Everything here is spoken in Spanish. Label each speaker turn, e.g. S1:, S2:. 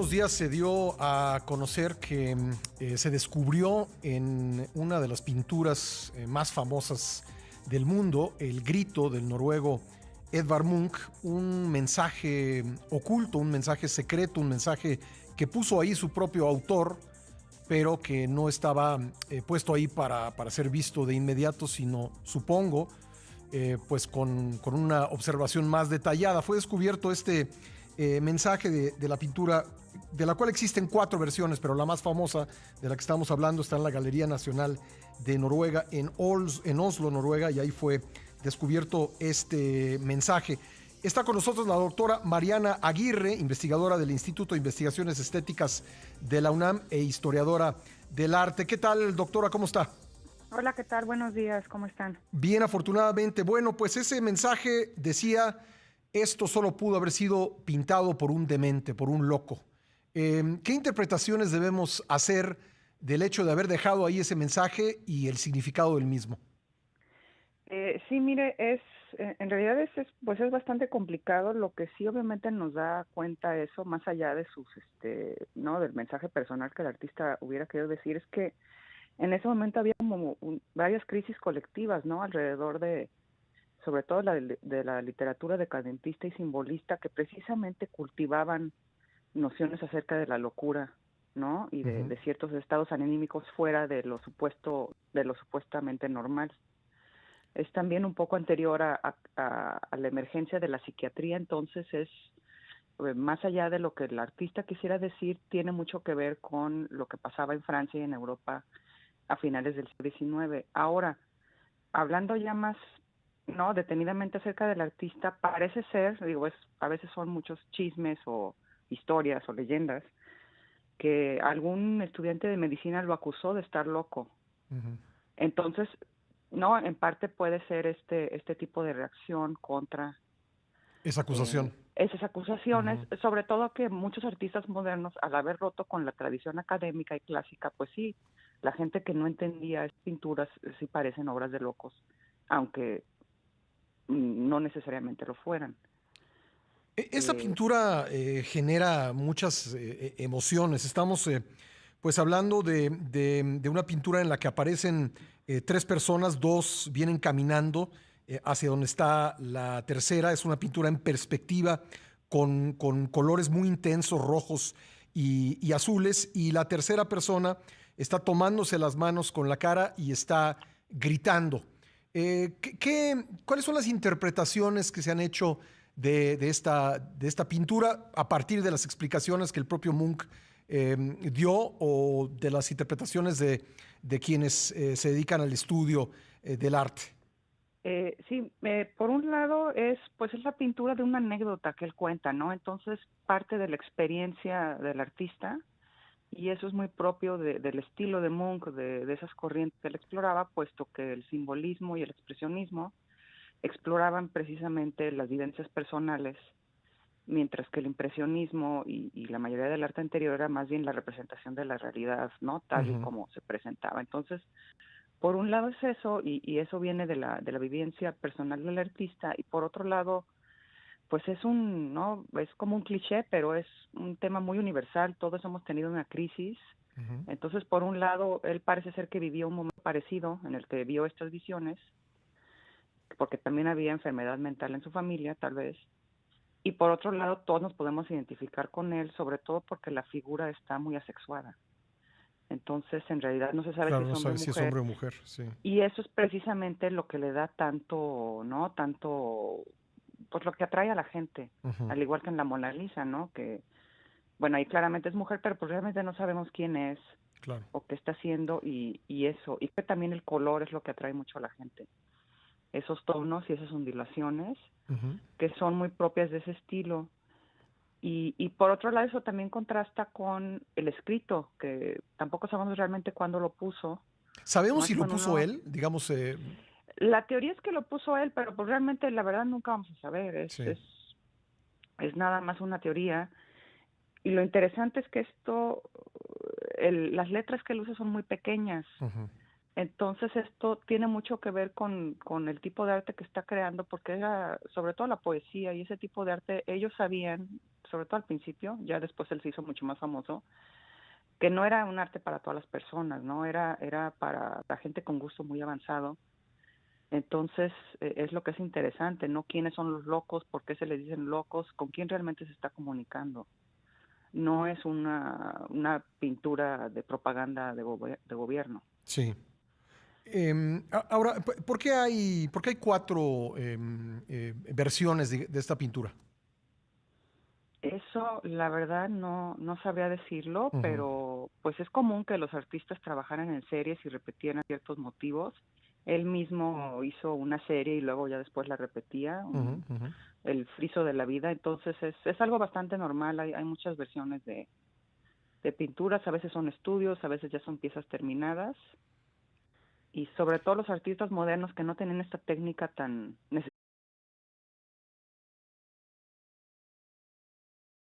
S1: unos días se dio a conocer que se descubrió en una de las pinturas más famosas del mundo, El Grito del noruego Edvard Munch, un mensaje oculto, un mensaje secreto, un mensaje que puso ahí su propio autor, pero que no estaba puesto ahí para ser visto de inmediato, sino, supongo, pues con una observación más detallada. Fue descubierto este mensaje de la pintura, de la cual existen 4 versiones, pero la más famosa de la que estamos hablando está en la Galería Nacional de Noruega, en Oslo, Noruega, y ahí fue descubierto este mensaje. Está con nosotros la doctora Mariana Aguirre, investigadora del Instituto de Investigaciones Estéticas de la UNAM e historiadora del arte. ¿Qué tal, doctora? ¿Cómo está?
S2: Hola, ¿qué tal? Buenos días, ¿cómo están?
S1: Bien, afortunadamente. Bueno, pues ese mensaje decía, esto solo pudo haber sido pintado por un demente, por un loco. ¿Qué interpretaciones debemos hacer del hecho de haber dejado ahí ese mensaje y el significado del mismo?
S2: Sí, mire, en realidad pues es bastante complicado. Lo que sí obviamente nos da cuenta eso, más allá de no, del mensaje personal que el artista hubiera querido decir, es que en ese momento había como varias crisis colectivas, ¿no? Alrededor sobre todo de la literatura decadentista y simbolista, que precisamente cultivaban nociones acerca de la locura, ¿no? Y
S1: Ujú.
S2: de ciertos estados anímicos fuera de lo supuestamente normal. Es también un poco anterior a la emergencia de la psiquiatría, entonces más allá de lo que el artista quisiera decir, tiene mucho que ver con lo que pasaba en Francia y en Europa a finales del siglo XIX. Ahora, hablando ya más, no, detenidamente acerca del artista, parece ser, a veces son muchos chismes o historias o leyendas, que algún estudiante de medicina lo acusó de estar loco.
S1: Ujú.
S2: Entonces, no, en parte puede ser este tipo de reacción contra
S1: Esa acusación.
S2: esas acusaciones,
S1: Ujú.
S2: sobre todo que muchos artistas modernos, al haber roto con la tradición académica y clásica, pues sí, la gente que no entendía esas pinturas sí parecen obras de locos, aunque no necesariamente lo fueran.
S1: Esta
S2: Eh,
S1: pintura genera muchas emociones. Estamos pues hablando de una pintura en la que aparecen 3 personas, 2 vienen caminando hacia donde está la tercera. Es una pintura en perspectiva con colores muy intensos, rojos y azules. Y la tercera persona está tomándose las manos con la cara y está gritando. ¿Cuáles son las interpretaciones que se han hecho de esta pintura a partir de las explicaciones que el propio Munch dio o de las interpretaciones de quienes se dedican al estudio del arte?
S2: sí, por un lado pues es la pintura de una anécdota que él cuenta, ¿no? Entonces parte de la experiencia del artista. Y eso es muy propio del estilo de Munch, de esas corrientes que él exploraba, puesto que el simbolismo y el expresionismo exploraban precisamente las vivencias personales, mientras que el impresionismo y la mayoría del arte anterior era más bien la representación de la realidad, ¿no? Tal y
S1: Ujú.
S2: como se presentaba. Entonces, por un lado es eso, y eso viene de la vivencia personal del artista, y por otro lado, pues ¿no? Es como un cliché, pero es un tema muy universal. Todos hemos tenido una crisis.
S1: Ujú.
S2: Entonces, por un lado, él parece ser que vivió un momento parecido en el que vio estas visiones, porque también había enfermedad mental en su familia, tal vez. Y por otro lado, todos nos podemos identificar con él, sobre todo porque la figura está muy asexuada. Entonces, en realidad no se sabe si
S1: Claro,
S2: es
S1: no
S2: hombre o
S1: sabes si es
S2: mujer.
S1: hombre o mujer, sí.
S2: Y eso es precisamente lo que le da tanto, ¿no? Tanto, pues lo que atrae a la gente,
S1: Ujú.
S2: al igual que en la Mona Lisa, ¿no? Que, bueno, ahí claramente es mujer, pero pues realmente no sabemos quién es
S1: Claro.
S2: o qué está haciendo y eso. Y que también el color es lo que atrae mucho a la gente. Esos tonos y esas ondulaciones
S1: Ujú.
S2: que son muy propias de ese estilo. Y por otro lado, eso también contrasta con el escrito, que tampoco sabemos realmente cuándo lo puso,
S1: ¿Sabemos
S2: ¿no?
S1: si
S2: Es
S1: lo
S2: cuando
S1: puso
S2: uno...
S1: él? Digamos,
S2: La teoría es que lo puso él, pero pues realmente la verdad nunca vamos a saber.
S1: sí.
S2: Es nada más una teoría. Y lo interesante es que las letras que él usa son muy pequeñas.
S1: Ujú.
S2: Entonces esto tiene mucho que ver con el tipo de arte que está creando, porque era sobre todo la poesía y ese tipo de arte, ellos sabían, sobre todo al principio, ya después él se hizo mucho más famoso, que no era un arte para todas las personas, ¿no? Era para la gente con gusto muy avanzado. Entonces, es lo que es interesante, ¿no? ¿Quiénes son los locos? ¿Por qué se les dicen locos? ¿Con quién realmente se está comunicando? No es una pintura de propaganda de gobierno.
S1: Sí. Ahora, por qué hay cuatro versiones de esta pintura?
S2: Eso, la verdad, no sabría decirlo,
S1: Ujú,
S2: pero pues es común que los artistas trabajaran en series y repetieran ciertos motivos. Él mismo hizo una serie y luego ya después la repetía,
S1: ujú, ujú.
S2: El friso de la vida, entonces es algo bastante normal, hay muchas versiones de pinturas, a veces son estudios, a veces ya son piezas terminadas, y sobre todo los artistas modernos que no tienen esta técnica tan